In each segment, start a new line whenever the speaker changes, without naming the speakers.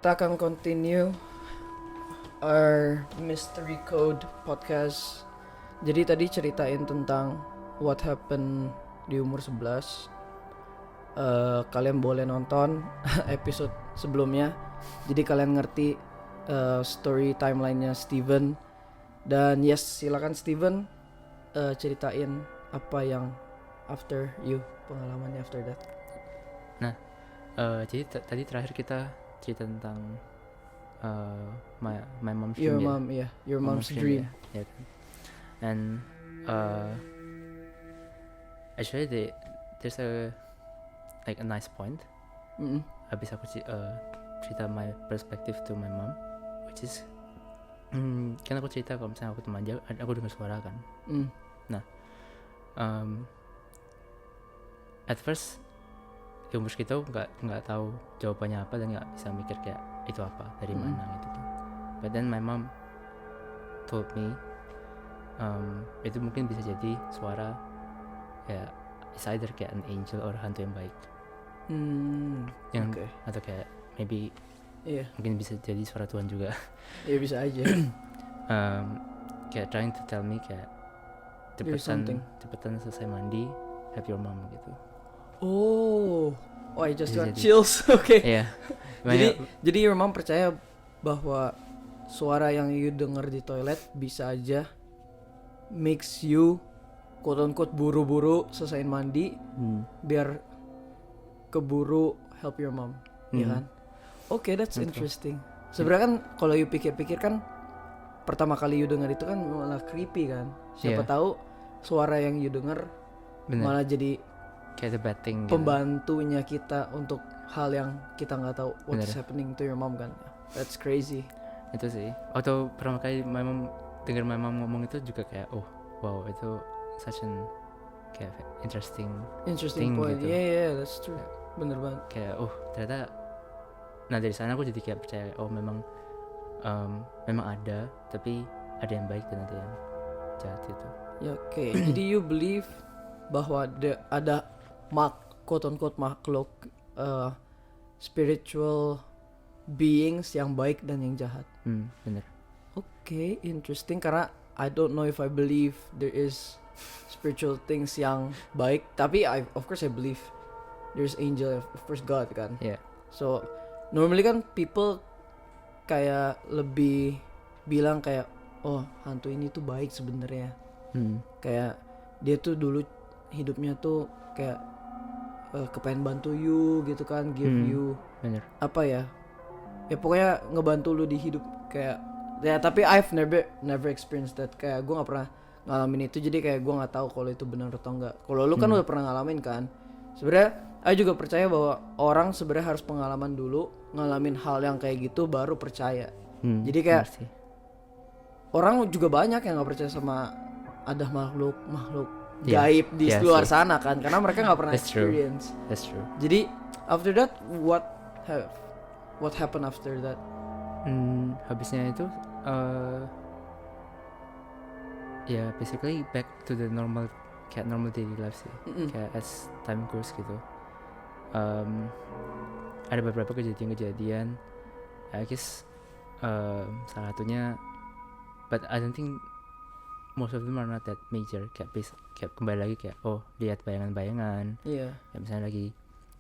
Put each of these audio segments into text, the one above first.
kita akan continue our mystery code podcast. Jadi tadi ceritain tentang what happened di umur 11. Kalian boleh nonton episode sebelumnya. Jadi kalian ngerti story timelinenya Steven. Dan yes, silakan Steven ceritain apa yang after you, pengalamannya after that.
Nah, jadi tadi terakhir kita cerita tentang my mom's
Your
dream.
mom, yeah, your mom's dream.
Ya kan. And actually there's a nice point. Habis aku cerita my perspective to my mom, which is kan aku cerita kalau misalnya aku teman aja, aku dengar suara kan. Nah, at first umur kita nggak tahu jawabannya apa dan nggak bisa mikir kayak itu apa dari mana gitu kan. But then my mom told me itu mungkin bisa jadi suara kayak it's either kayak an angel or hantu yang baik. Yang atau kayak maybe mungkin bisa jadi suara Tuhan juga.
Iya bisa aja.
Kayak trying to tell me kayak cepetan selesai mandi, have your mom gitu.
Oh, I just got chills. Okay.
Iya.
Jadi your mom percaya bahwa suara yang you denger di toilet bisa aja makes you quote unquote buru-buru selesaiin mandi biar keburu help your mom, ya kan? Okay, that's interesting. Sebenarnya kan kalau you pikir-pikir kan pertama kali you denger itu kan malah creepy kan. Siapa tahu suara yang you denger malah jadi
kayak the bad thing
pembantunya kita untuk hal yang kita nggak tahu what's happening to your mom kan. That's crazy.
Itu sih. Atau pertama kali dengar my mom ngomong itu juga kayak wow, itu such an kayak interesting
point
gitu.
Yeah, that's true. Bener banget.
Kayak ternyata. Nah dari sana aku jadi kayak percaya memang ada, tapi ada yang baik dan ada yang jahat itu.
Ya oke. Jadi you believe bahwa ada quote unquote makhluk spiritual beings yang baik dan yang jahat.
Bener.
Okay, interesting. Karena I don't know if I believe there is spiritual things yang baik, tapi of course I believe there's angel, of course God kan.
Yeah.
So normally kan people kayak lebih bilang kayak hantu ini tuh baik sebenarnya. Kayak dia tuh dulu hidupnya tuh kayak kepengen bantu you gitu kan, give you apa ya pokoknya ngebantu lu di hidup kayak ya. Tapi I've never experienced that, kayak gue nggak pernah ngalamin itu, jadi kayak gue nggak tahu kalau itu benar atau enggak. Kalau lu kan udah pernah ngalamin kan. Sebenarnya aku juga percaya bahwa orang sebenarnya harus pengalaman dulu, ngalamin hal yang kayak gitu baru percaya. Jadi kayak orang juga banyak yang nggak percaya sama ada makhluk gaib di luar sana kan, karena mereka nggak pernah experience.
That's true.
Jadi after that what happened after that?
Habisnya itu basically back to the normal daily life sih. Kayak as time goes gitu. Ada beberapa kejadian I guess salah satunya, but I don't think most of them are not that major. Kayak kembali lagi kayak lihat bayangan-bayangan.
Iya.
Ya misalnya lagi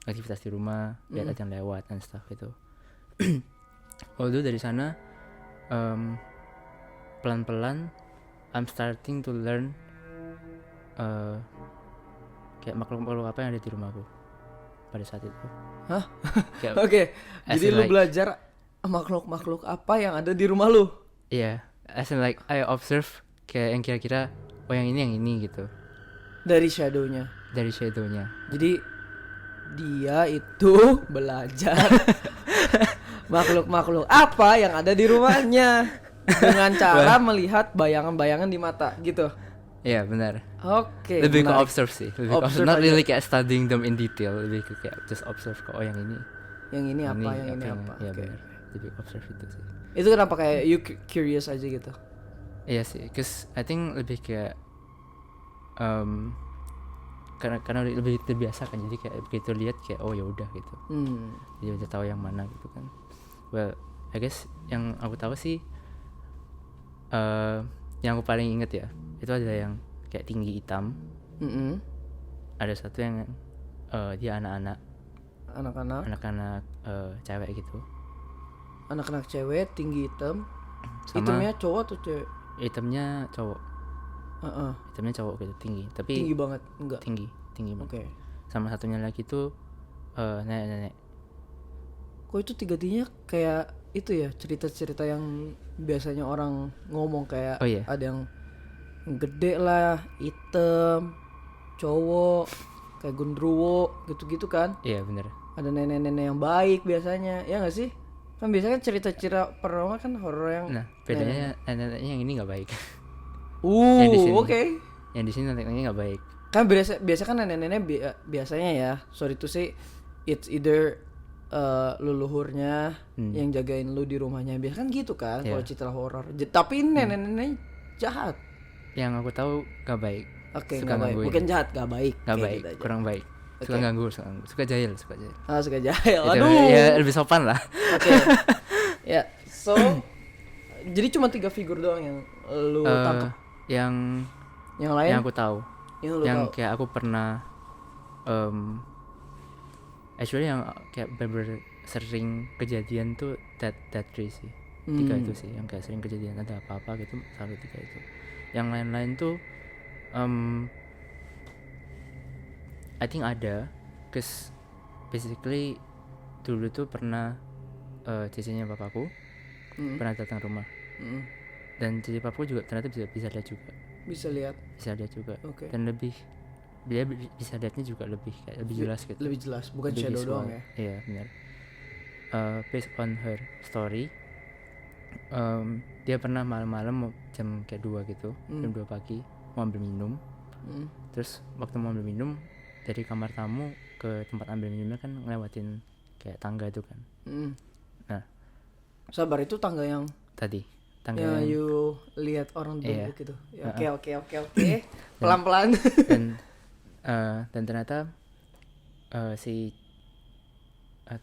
aktivitas di rumah, lihat ada yang lewat dan stuff itu. Although dari sana pelan-pelan I'm starting to learn kayak makhluk-makhluk apa yang ada di rumahku pada saat itu.
Hah? Oke. Jadi lu belajar makhluk-makhluk apa yang ada di rumah lu?
Iya, as in like I observe kayak yang kira-kira yang ini gitu.
Dari shadownya. Jadi dia itu belajar makhluk-makhluk apa yang ada di rumahnya dengan cara melihat bayangan-bayangan di mata gitu.
Iya benar.
Oke.
Lebih ke observe sih. Not really kayak studying them in detail. Lebih ke kayak just observe yang ini.
Yang ini apa?
Iya benar. Lebih observe itu sih.
Itu kenapa kayak you curious aja gitu?
Iya sih, cause I think lebih kayak karena lebih terbiasa kan, jadi kayak begitu lihat kayak ya udah gitu. Jadi udah tahu yang mana gitu kan. well I guess yang aku tahu sih yang aku paling inget ya itu ada yang kayak tinggi hitam, ada satu yang dia
anak-anak
cewek gitu,
anak-anak cewek tinggi hitam.
sama
Hitamnya cowok atau cewek?
hitamnya cowok hitamnya cowok gitu, tinggi tapi
Tinggi banget enggak?
tinggi banget.
Oke.
Sama satunya lagi tuh nenek-nenek.
Kok itu tiga-tiganya kayak itu ya, cerita-cerita yang biasanya orang ngomong kayak
Oh, iya.
ada yang gede lah, hitam, cowok, kayak gundruwo gitu-gitu kan.
Iya bener.
Ada nenek-nenek yang baik biasanya, ya nggak sih? Kan biasanya cerita-cerita paranormal kan horor yang
Nah bedanya nenek-neneknya yang ini nggak baik.
yang
di sini.
oke.
Yang di sini nenek-neneknya nggak baik.
Kan biasa kan nenek-nenek biasanya ya, sorry to say, it's either leluhurnya yang jagain lu di rumahnya, biasa kan gitu kan kalau cerita horor. Tapi ini nenek-nenek jahat.
Yang aku tahu nggak baik.
Oke,
Suka
nggak baik.
gangguin.
Bukan jahat, nggak baik.
Nggak
Kayak
baik,
gitu aja.
kurang baik. Suka ganggu, suka jahil.
Suka jahil.
Itu,
Aduh.
ya lebih sopan lah.
Oke. Ya, so jadi cuma 3 figur doang yang lu tangkap.
Yang
lain?
yang aku tahu.
Yang lu
Yang
tahu.
kayak aku pernah actually yang kayak bener sering kejadian tuh that three sih. 3 itu sih yang kayak sering kejadian ada apa-apa gitu, 1, 3 itu. Yang lain-lain tuh I think ada, cause basically dulu tuh pernah cicinya papaku pernah datang rumah, dan cici papaku juga ternyata bisa lihat juga.
Bisa lihat. Oke.
Dan dia bisa lihatnya juga lebih jelas gitu.
Lebih jelas, bukan
Lebih
shadow
visual.
doang ya.
Iya benar. Based on her story, dia pernah malam-malam jam kayak 2 gitu, jam 2 pagi mau ambil minum. Terus waktu mau ambil minum dari kamar tamu ke tempat ambil minumnya kan ngelewatin kayak tangga itu kan. Nah,
Sabar, itu tangga yang
tangga
yang you lihat orang duduk gitu. Ya, oke. Pelan-pelan.
dan ternyata si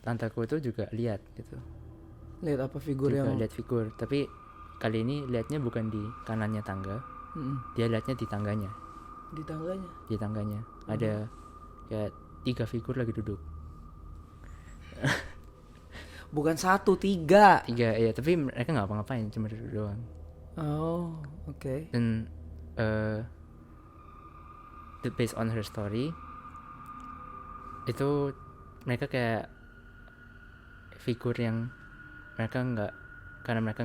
tanteku itu juga lihat gitu.
Lihat apa figur
Juga
yang
lihat figur, tapi kali ini lihatnya bukan di kanannya tangga. Dia lihatnya di tangganya.
di tangganya.
Ada kayak 3 figur lagi duduk.
Bukan 1, 3.
3 ya, tapi mereka nggak apa-ngapain, cuma duduk doang.
Oh, oke.
Dan based on her story itu mereka kayak figur yang mereka nggak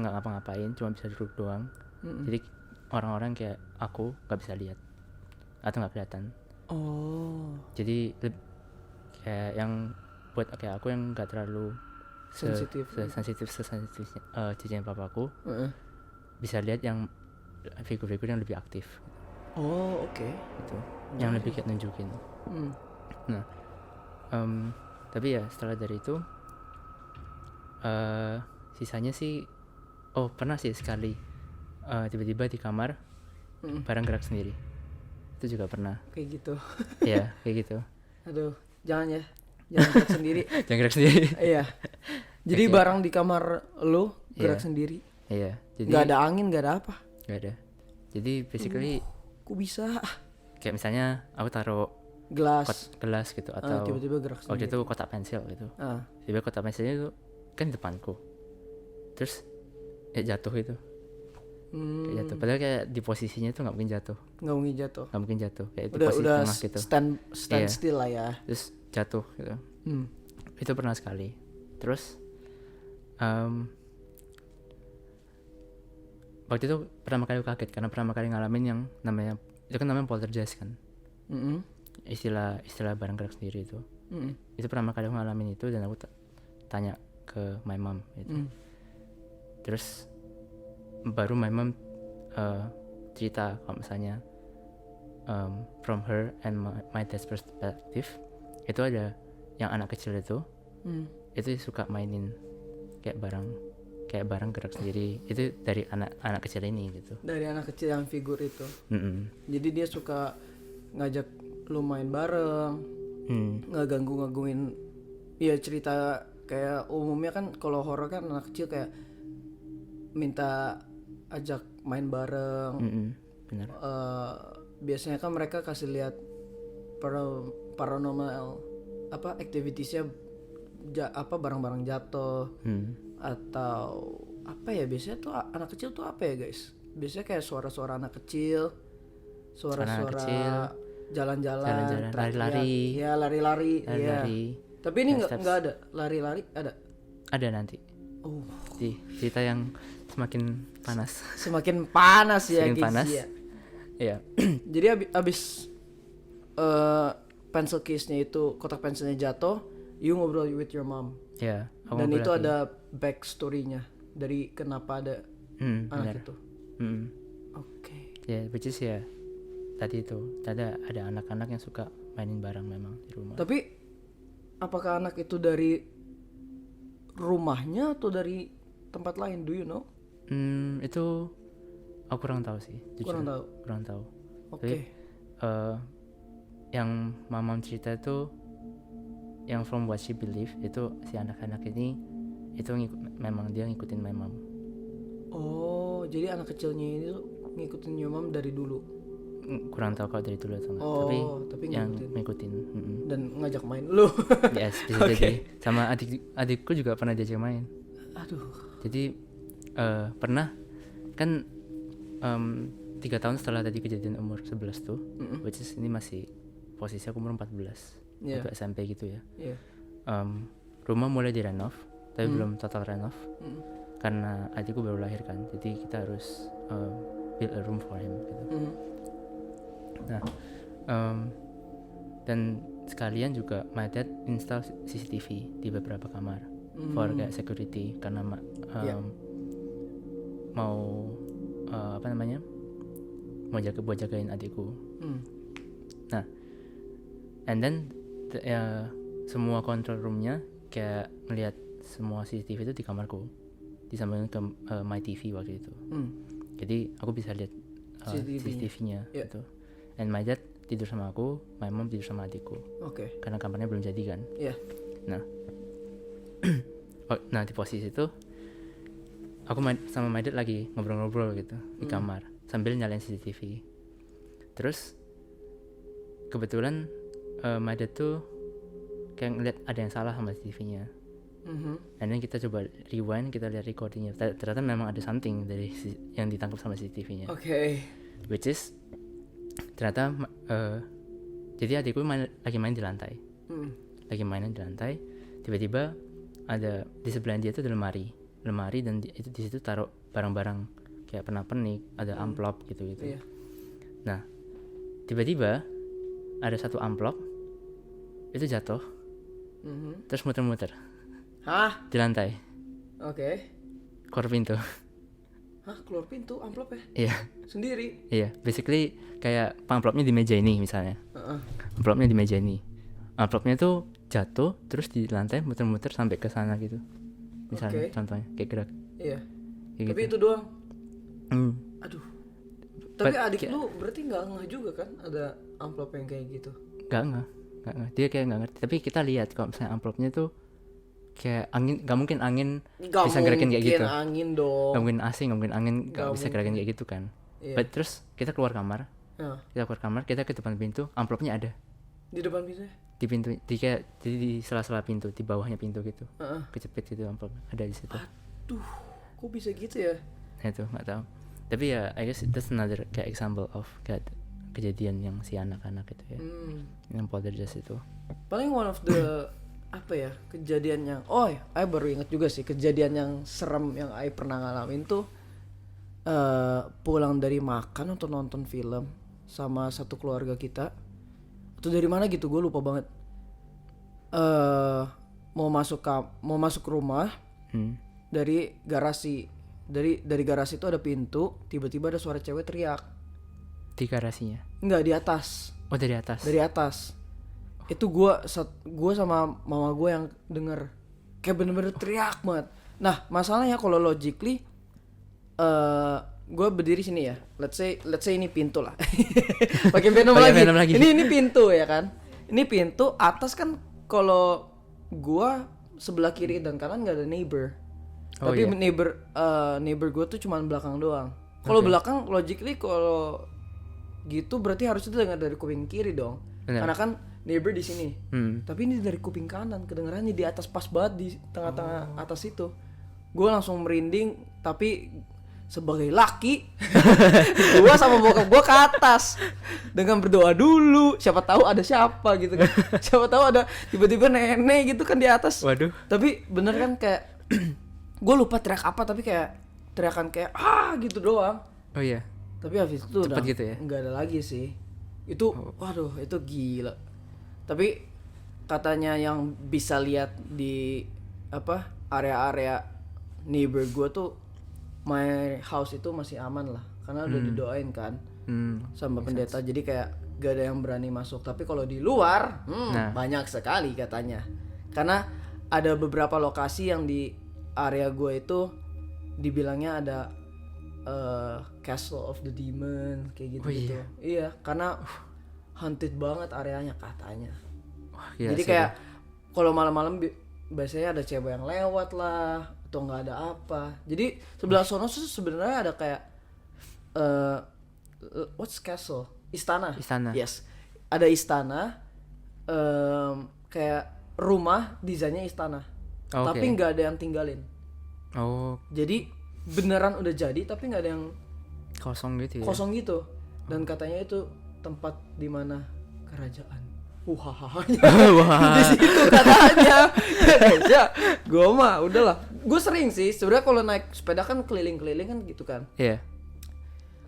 ngapa-ngapain, cuma bisa duduk doang. Jadi orang-orang kayak aku nggak bisa lihat atau nggak kelihatan.
Oh.
Jadi kayak yang buat kayak aku yang nggak terlalu sensitif cicinya papaku bisa lihat yang figur-figur yang lebih aktif.
Oh, oke.
Itu yang lebih kayak nunjukin. Nah, tapi ya setelah dari itu sisanya sih pernah sih sekali tiba-tiba di kamar barang gerak sendiri. Itu juga pernah.
Kayak gitu.
Iya, kayak gitu.
Aduh, jangan gerak sendiri.
Jangan gerak sendiri.
Iya. Jadi
Oke.
barang di kamar lu gerak
Iya.
sendiri.
Iya, jadi
Gak ada angin, gak ada apa.
Gak ada. Jadi basically
Kok bisa?
kayak misalnya aku taruh
Gelas.
gelas gitu atau
Tiba-tiba gerak
waktu
sendiri.
itu kotak pensil gitu. Tiba kotak pensilnya itu kan di depanku. Terus jatuh itu. Kayak jatuh. Padahal kayak di posisinya itu nggak mungkin jatuh.
Nggak mungkin jatuh.
Kayak di
Udah
posisi tengah gitu.
stand
Iya.
still lah ya.
Terus jatuh gitu. Itu pernah sekali. Terus waktu itu pertama kali aku kaget karena pertama kali ngalamin yang namanya poltergeist kan. Istilah barang gerak sendiri itu. Itu pertama kali aku ngalamin itu dan aku tanya ke my mom gitu. Terus baru my mom cerita kalau misalnya from her and my dad's perspective itu ada yang anak kecil itu suka mainin kayak barang gerak sendiri itu dari anak kecil ini gitu.
Dari anak kecil yang figur itu. Jadi dia suka ngajak lu main bareng, nggak gangguin. Iya, cerita kayak umumnya kan kalau horor kan anak kecil kayak minta ajak main bareng.
Benar.
Biasanya kan mereka kasih lihat paranormal activitiesnya barang-barang jatuh atau apa ya, biasanya tuh anak kecil tuh apa ya guys, biasanya kayak suara-suara anak kecil, suara-suara jalan-jalan,
lari-lari.
ya lari-lari. Tapi ini nggak ada lari-lari, ada
nanti.
Oh,
cerita yang semakin panas.
Semakin panas ya
Semakin
guys.
panas.
Ya.
Iya.
Jadi abis pencil case-nya itu, kotak pensilnya jatuh, you ngobrol with your mom.
Iya.
Dan itu ada backstory-nya dari kenapa ada anak itu. Oke.
Ya, which is ya tadi itu ada anak-anak yang suka mainin barang memang di rumah.
Tapi apakah anak itu dari rumahnya atau dari tempat lain? Do you know?
Itu aku kurang tahu sih. Jujur. Kurang tahu.
Oke.
Tapi, yang mamam cerita itu, yang from what she believe itu si anak-anak ini itu memang dia ngikutin mamam.
Oh, jadi anak kecilnya ini tuh ngikutin your mom dari dulu.
Kurang tahu kalau dari dulu atau enggak. Tapi yang ngikutin.
Dan ngajak main lu.
Yes, bisa jadi. Sama adikku juga pernah diajak main.
Aduh.
Jadi pernah kan 3 tahun setelah tadi kejadian umur 11 tuh, which is ini masih posisi aku umur 14 untuk SMP gitu ya. Rumah mulai direnov, tapi belum total renov karena adikku baru lahir kan, jadi kita harus build a room for him gitu. Nah, dan sekalian juga my dad install CCTV di beberapa kamar for kayak security karena mau mau jagain adikku. Nah, and then semua control roomnya kayak ngelihat semua CCTV itu di kamarku, disambungin ke my TV waktu itu. Jadi aku bisa lihat CCTV-nya gitu. And my dad tidur sama aku, my mom tidur sama adikku.
Oke.
Karena kamarnya belum jadi kan.
Iya.
Nah, di posisi itu aku sama my dad lagi ngobrol-ngobrol gitu di kamar sambil nyalain CCTV. Terus kebetulan my dad tuh kayak ngeliat ada yang salah sama CCTV-nya. And then kita coba rewind, kita lihat recordingnya. Ternyata memang ada something dari yang ditangkap sama CCTV-nya.
Oke.
Which is ternyata jadi adikku lagi main di lantai. Lagi mainan di lantai. Tiba-tiba ada di sebelah dia itu ada lemari dan itu di situ taruh barang-barang kayak pernak-pernik, ada amplop gitu-gitu. Nah, tiba-tiba ada satu amplop itu jatuh, terus muter-muter.
Hah?
Di lantai.
Oke.
Keluar pintu.
Hah, keluar pintu amplop ya?
Iya.
Sendiri?
Iya, basically kayak amplopnya di meja ini misalnya. Amplopnya di meja ini. Amplopnya tuh jatuh terus di lantai muter-muter sampai ke sana gitu. Misalnya contohnya kayak gerak.
Iya.
Kayak
tapi
gitu.
itu doang. Aduh. Tapi
But,
adik lu berarti nggak ngeh juga kan ada amplop yang kayak gitu?
Nggak ngeh. Dia kayak nggak ngerti. Tapi kita lihat kalau misalnya amplopnya tuh kayak angin, nggak mungkin angin bisa gerakin kayak gitu.
Gak mungkin angin dong.
Gak mungkin AC, gak mungkin angin gak bisa gerakin kayak gitu kan. But terus kita keluar kamar. Kita ke depan pintu, amplopnya ada.
Di depan pintu?
Di pintu, di sela-sela pintu, di bawahnya pintu gitu. Kecepit gitu amplop, ada di situ.
Aduh, kok bisa gitu ya?
Nah itu nggak tahu. Tapi ya, I guess that's another kayak example of kayak kejadian yang si anak-anak itu ya, yang poltergeist itu.
Paling one of the kejadian yang I baru ingat juga sih kejadian yang serem yang I pernah ngalamin tuh pulang dari makan atau nonton film sama satu keluarga kita. Itu dari mana gitu gue lupa banget. Mau masuk rumah dari garasi. Dari garasi itu ada pintu, tiba-tiba ada suara cewek teriak.
Di garasinya?
Enggak, di atas.
Oh, dari atas.
Dari atas. Itu gue sama mama gue yang denger kayak bener-bener teriak banget. Nah masalahnya kalau logically gue berdiri sini ya, let's say ini pintu lah. Pakai venom lagi. Ini pintu ya kan, ini pintu atas kan. Kalau gue sebelah kiri dan kanan nggak ada neighbor.
Oh,
Tapi
iya.
neighbor gue tuh cuma belakang doang. Kalau
Oke.
belakang logically kalau gitu berarti harusnya dengar dari kuping kiri dong.
Benar.
Karena kan neighbor di sini.
Hmm.
Tapi ini dari kuping kanan, kedengarannya di atas pas banget di tengah-tengah atas itu. Gue langsung merinding, tapi sebagai laki gue sama bokap gue ke atas dengan berdoa dulu, siapa tahu ada siapa gitu kan. Siapa tahu ada tiba-tiba nenek gitu kan di atas.
Waduh.
Tapi bener kan kayak gue lupa teriak apa, tapi kayak teriakan kayak gitu doang.
Oh iya.
Tapi habis itu
Cepet
udah
gitu ya?
nggak ada lagi sih. Itu waduh itu gila. Tapi katanya yang bisa lihat di apa area-area neighbor gue tuh my house itu masih aman lah, karena udah didoain kan sama pendeta, jadi kayak gak ada yang berani masuk. Tapi kalau di luar
Nah.
banyak sekali katanya, karena ada beberapa lokasi yang di area gue itu dibilangnya ada Castle of the Demon kayak gitu gitu. Iya, karena haunted banget areanya katanya.
Wah, gila
Jadi
sih
kayak kalau malam-malam biasanya ada cewek yang lewat lah atau nggak ada apa. Jadi sebelah sono tuh sebenarnya ada kayak what's castle? Istana.
Istana.
Yes. Ada istana, kayak rumah desainnya istana.
Oh,
Tapi
oke.
nggak ada yang tinggalin.
Oh,
Jadi beneran udah jadi tapi nggak ada yang
kosong gitu ya.
kosong gitu. Dan katanya itu tempat di mana kerajaan.
Wah.
Di situ katanya. Ya, gue mah udahlah. Gue sering sih. Sebenarnya kalau naik sepeda kan keliling-keliling kan gitu kan.
Iya.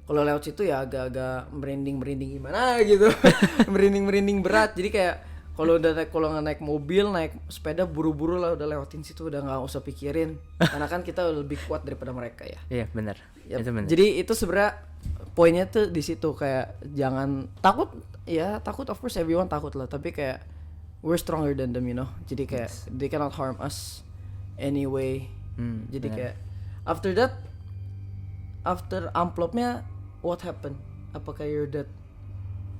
Kalau lewat situ ya agak-agak merinding gimana gitu. merinding berat. Jadi kayak kalau nggak naik mobil, naik sepeda buru-buru lah udah lewatin situ, udah nggak usah pikirin. Karena kan kita lebih kuat daripada mereka ya.
Iya, benar.
Yap.
Itu benar.
Jadi itu sebenarnya poinnya tuh di situ, kayak jangan takut. Ya takut, of course everyone takut lah, tapi kayak we're stronger than them, you know. Jadi kayak they cannot harm us anyway. Jadi
benar.
kayak after amplopnya what happened? Apakah your dad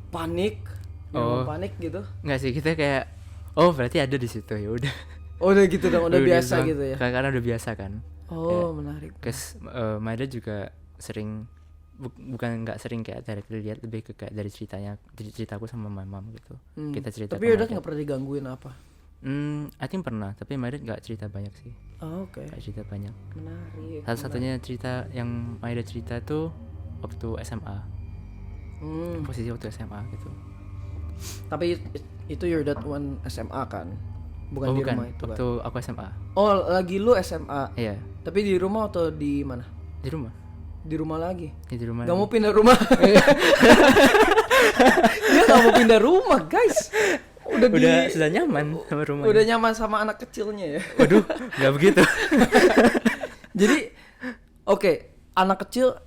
panik?
Oh.
Panik gitu?
Enggak sih, kita kayak berarti ada di situ, ya udah.
Oh udah gitu dong, udah biasa
doang.
gitu ya.
Karena udah biasa kan.
Oh menarik.
Cause my dad juga sering bukan nggak sering kayak directly lihat, lebih ke kayak dari ceritaku sama my mom gitu. Kita cerita.
Tapi your dad nggak pernah digangguin apa?
I think pernah, tapi my dad nggak cerita banyak sih.
Oh, oke.
Nggak cerita banyak.
Menarik.
Satu-satunya cerita yang my dad cerita tuh waktu SMA. Posisi waktu SMA gitu.
Tapi itu your dad one SMA kan? Bukan di rumah itu
waktu
kan?
aku SMA.
Oh lagi lu SMA.
Iya,
Tapi di rumah atau di mana?
di rumah.
Di rumah lagi.
Di rumah.
Gak mau pindah rumah. Dia gak mau pindah rumah guys.
Sudah nyaman sama rumah.
Udah nyaman sama anak kecilnya ya.
Waduh, nggak begitu.
Jadi oke, anak kecil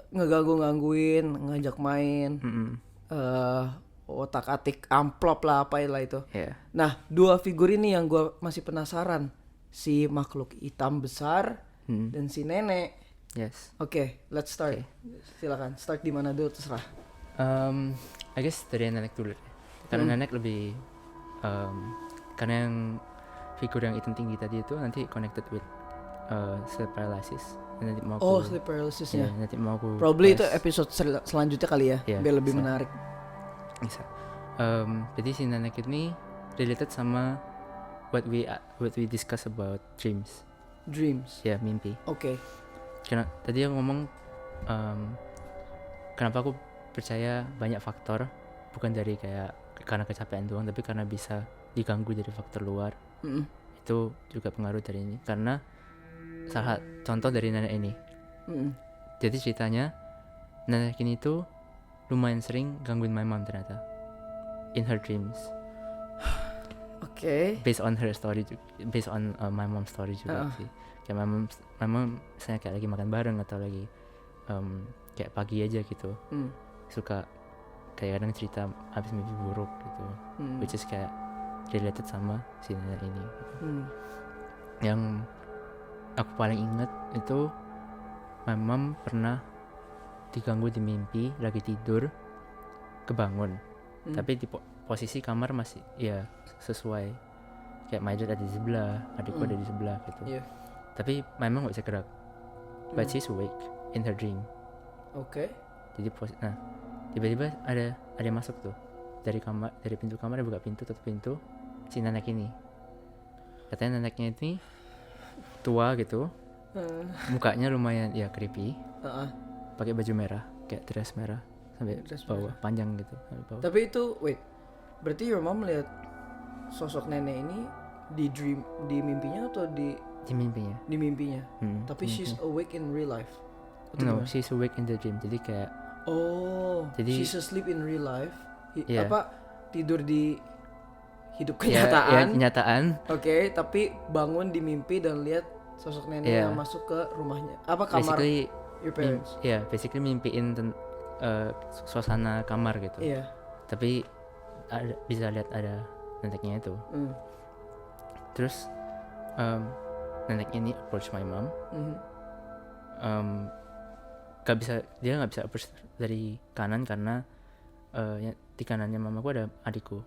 ngegangguin, ngajak main, otak-atik amplop lah apa lah itu.
Iya.
Nah, dua figur ini yang gue masih penasaran, si makhluk hitam besar dan si nenek.
Yes.
Oke, let's start. Silakan, start di mana dulu terserah.
I guess dari nenek dulu deh. Karena nenek lebih karena yang figur yang hitam tinggi tadi itu nanti connected with sleep paralysis. Nanti mau
Sleep paralysisnya.
nanti mau aku
Probably itu
bahas.
episode selanjutnya kali ya,
Iya,
biar lebih
bisa.
menarik.
Bisa. Jadi si nenek ini related sama what we discuss about dreams.
Dreams.
Ya, mimpi.
Oke.
Karena tadi yang ngomong kenapa aku percaya banyak faktor, bukan dari kayak karena kecapean doang, tapi karena bisa diganggu dari faktor luar. Itu juga pengaruh dari ini, karena salah contoh dari nenek ini. Jadi ceritanya nenek ini tuh lumayan sering gangguin my mom ternyata in her dreams.
Oke.
Based on her story, based on my mom's story juga sih. Kayak my mom misalnya kayak lagi makan bareng atau lagi kayak pagi aja gitu, suka kayak kadang cerita habis mimpi buruk gitu, which is kayak related sama si nenek ini gitu. Yang aku paling ingat itu my mom pernah diganggu di mimpi lagi tidur, kebangun tapi di posisi kamar masih ya sesuai, kayak my dad ada di sebelah, adikku ada di sebelah gitu.
Iya.
Tapi my mom nggak bisa gerak, but she's awake in her dream.
Oke.
Jadi nah tiba-tiba ada yang masuk tuh dari pintu kamar, dia buka pintu, tutup pintu, si nenek ini. Katanya neneknya ini tua gitu, mukanya lumayan ya creepy, pakai baju merah kayak dress merah sampai
Dress
bawah, panjang gitu sampai bawah.
Tapi itu berarti your mom lihat sosok nenek ini di mimpinya atau di
mimpinya.
mimpinya? Tapi
mimpi.
she's awake in real life. Atau
No,
gimana?
she's awake in the dream. Jadi kayak
Jadi she's asleep in real life.
Iya.
Tidur di hidup
ya
kenyataan.
kenyataan.
Oke, tapi bangun di mimpi dan lihat sosok nenek
Iya.
yang masuk ke rumahnya. Apa kamar
Basically
your parents?
basically mimpiin suasana kamar gitu.
Iya.
Tapi bisa lihat ada neneknya itu. Terus nenek ini approach my mom. Dia nggak bisa approach dari kanan karena di kanannya mamaku ada adikku.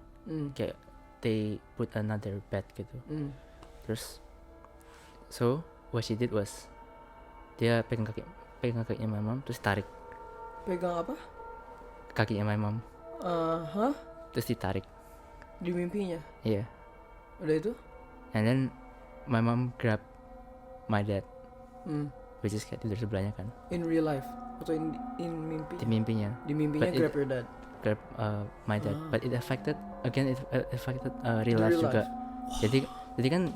Kayak they put another bed gitu. Terus so what she did was dia pegang kakinya my mom, terus tarik
Pegang apa?
kakinya my mom,
Hah?
terus ditarik.
Di mimpinya.
Iya.
Udah itu?
And then my mom grab my dad, which is kayak tidur sebelahnya kan,
In real life atau in mimpi?
di mimpinya.
Di mimpinya
But
grab your dad.
Grab my dad, but it affected real
The
life
real
juga. Jadi kan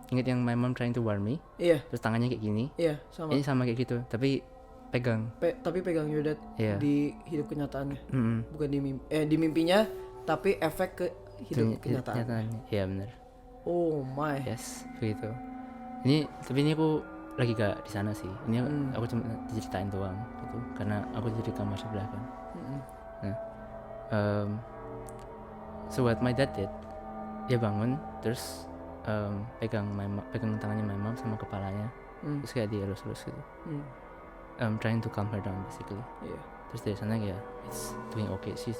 ingat yang my mom trying to warn me,
Iya,
terus tangannya kayak gini.
iya sama.
Ini sama kayak gitu, tapi pegang.
Tapi pegang your dad
Iya.
di hidup kenyataannya.
Mm-mm.
Bukan di mimpinya, tapi efek ke hidup kenyataan.
Kenyataannya. Iya benar.
Oh my.
Yes, begitu. Tapi ini aku lagi gak di sana sih. Ini aku cuma diceritain doang gitu, karena aku tidur di kamar sebelah kan. Nah, so what my dad did, dia bangun terus pegang tangannya my mom sama kepalanya, terus kayak dia elus-elus gitu, trying to calm her down basically.
Iya.
Terus dari sana ya she's doing okay sih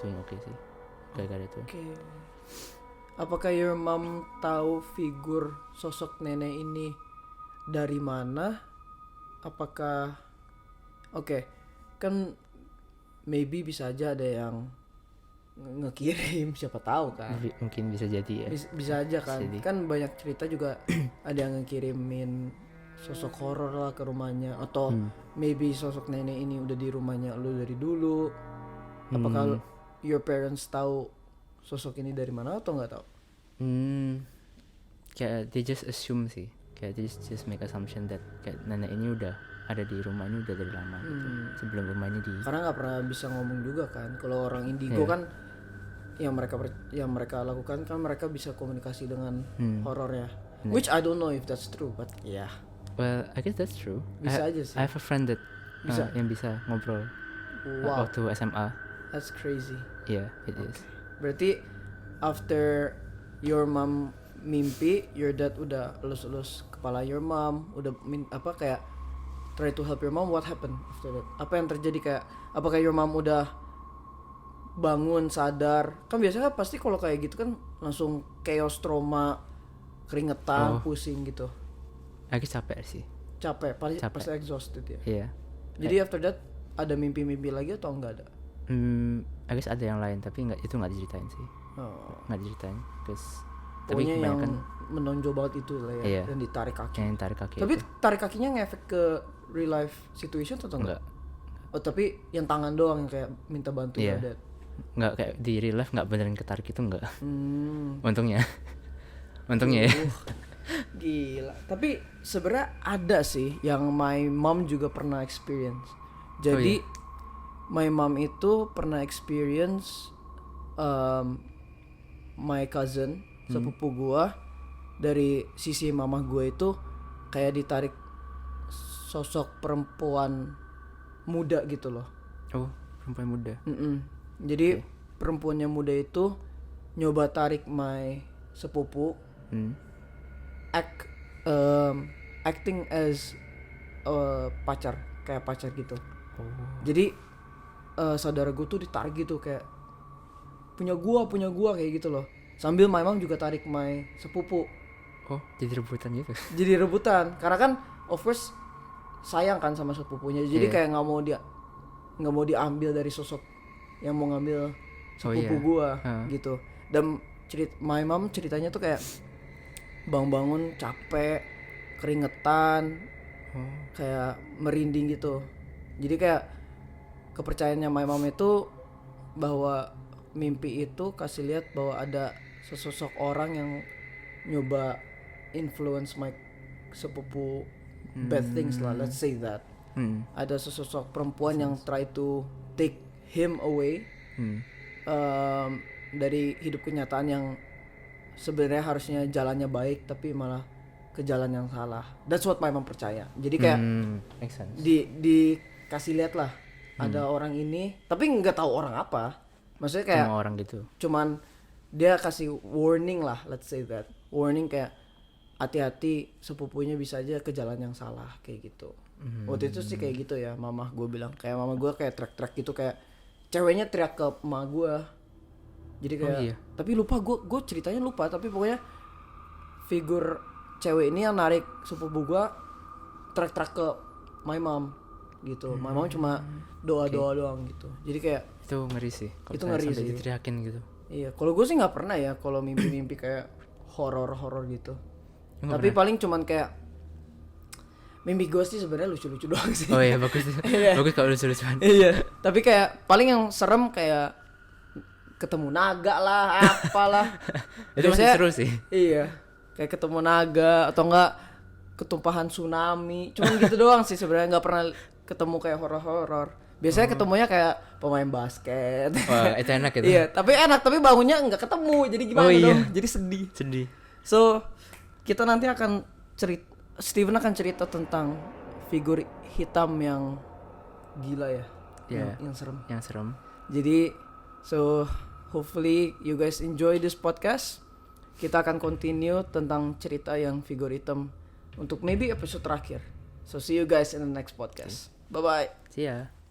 gara-gara itu.
Oke. Apakah your mom tahu figur sosok nenek ini dari mana? Apakah kan maybe bisa aja ada yang ngekirim, siapa tahu kan.
Mungkin bisa jadi ya.
Bisa aja kan.
Jadi.
Kan banyak cerita juga ada yang ngekirimin sosok horor lah ke rumahnya, atau maybe sosok nenek ini udah di rumahnya lu dari dulu. Apakah your parents tahu sosok ini dari mana atau nggak tahu?
Kayak they just assume sih, kayak they just make assumption that kayak nenek ini udah ada di rumah ini udah dari lama gitu, sebelum rumah ini
Karena nggak pernah bisa ngomong juga kan. Kalau orang indigo kan yang mereka lakukan kan mereka bisa komunikasi dengan horornya. Which I don't know if that's true, but yeah.
Well, I guess that's true.
Bisa aja sih.
I have a friend that yang bisa ngobrol
Wow,
waktu SMA.
that's crazy.
Yeah, it is.
Berarti after your mom mimpi, your dad udah elus-elus kepala your mom, udah kayak try to help your mom. What happened after that? Apa yang terjadi, kayak apakah your mom udah bangun sadar? Kan biasanya pasti kalau kayak gitu kan langsung chaos, trauma, keringetan, pusing gitu.
Aku capek sih.
Capek. Pasti exhausted ya.
Iya.
Jadi after that ada mimpi-mimpi lagi atau enggak ada?
I guess ada yang lain tapi itu nggak diceritain sih. Nggak diceritain, tapi
Pokoknya yang
kebanyakan
menonjol banget itu lah ya.
Iya.
Dan ditarik kaki.
yang tarik kaki.
Tapi
itu.
tarik kakinya ngefek ke real life situation atau enggak? Oh, tapi yang tangan doang yang kayak minta bantu
Iya.
your dad.
Nggak kayak di real life, nggak beneran ketarik itu nggak. Untungnya ya.
Gila. Tapi sebenarnya ada sih yang my mom juga pernah experience. Jadi my mom itu pernah experience my cousin, sepupu gua, dari sisi mama gua itu kayak ditarik sosok perempuan muda gitu loh.
Oh, perempuan muda.
Jadi perempuannya muda itu nyoba tarik my sepupu, acting as kayak pacar gitu. Jadi saudara gue tuh ditarik gitu kayak punya gua kayak gitu loh. Sambil my mom juga tarik my sepupu.
Oh, jadi rebutan gitu.
Jadi rebutan karena kan of course sayang kan sama sepupunya. Jadi kayak nggak mau diambil dari sosok yang mau ngambil sepupu gua gitu. Dan my mom ceritanya tuh kayak bangun capek, keringetan, kayak merinding gitu. Jadi kayak kepercayaannya my mom itu bahwa mimpi itu kasih lihat bahwa ada sesosok orang yang nyoba influence my sepupu bad things lah, let's say that. Ada sesosok perempuan yang try to take him away dari hidup kenyataan yang sebenarnya harusnya jalannya baik tapi malah ke jalan yang salah. That's what my mom percaya. Jadi kayak
Makes sense.
dikasih lihat lah ada orang ini, tapi nggak tahu orang apa. Maksudnya kayak
Cuma orang gitu.
Cuman dia kasih warning lah, let's say that. Warning kayak hati-hati sepupunya bisa aja ke jalan yang salah kayak gitu. Waktu itu sih kayak gitu ya, mama gue bilang. Kayak mama gue kayak teriak-teriak gitu, kayak ceweknya teriak ke emak gue. Jadi kayak tapi lupa gue ceritanya lupa, tapi pokoknya figur cewek ini yang narik sepupu gue teriak-teriak ke my mom gitu. My mom cuma doa-doa doang gitu. Jadi kayak
itu ngeri sih.
Itu ngeri
sampai
sih.
diteriakin gitu.
Iya, kalau gue sih nggak pernah ya kalau mimpi-mimpi kayak horor-horor gitu.
Nggak
Tapi paling cuman kayak mimpi gue sih sebenarnya lucu-lucu doang sih.
Oh iya bagus. Bagus kalau lucu-lucuan.
Iya, tapi kayak paling yang serem kayak ketemu naga lah, apalah.
Itu masih
Biasanya-
seru sih.
Iya, kayak ketemu naga atau enggak ketumpahan tsunami. Cuman gitu doang sih sebenarnya, nggak pernah ketemu kayak horor-horor. Biasanya ketemunya kayak pemain basket.
Wah itu enak gitu.
Iya, tapi enak, tapi bangunnya nggak ketemu. Jadi gimana dong? Jadi sedih.
Sedih.
So, kita nanti akan Steven akan cerita tentang figur hitam yang gila ya.
Iya.
Yang serem.
Yang serem.
Jadi, so hopefully you guys enjoy this podcast. Kita akan continue tentang cerita yang figur hitam untuk maybe episode terakhir. So see you guys in the next podcast. Bye bye.
See ya.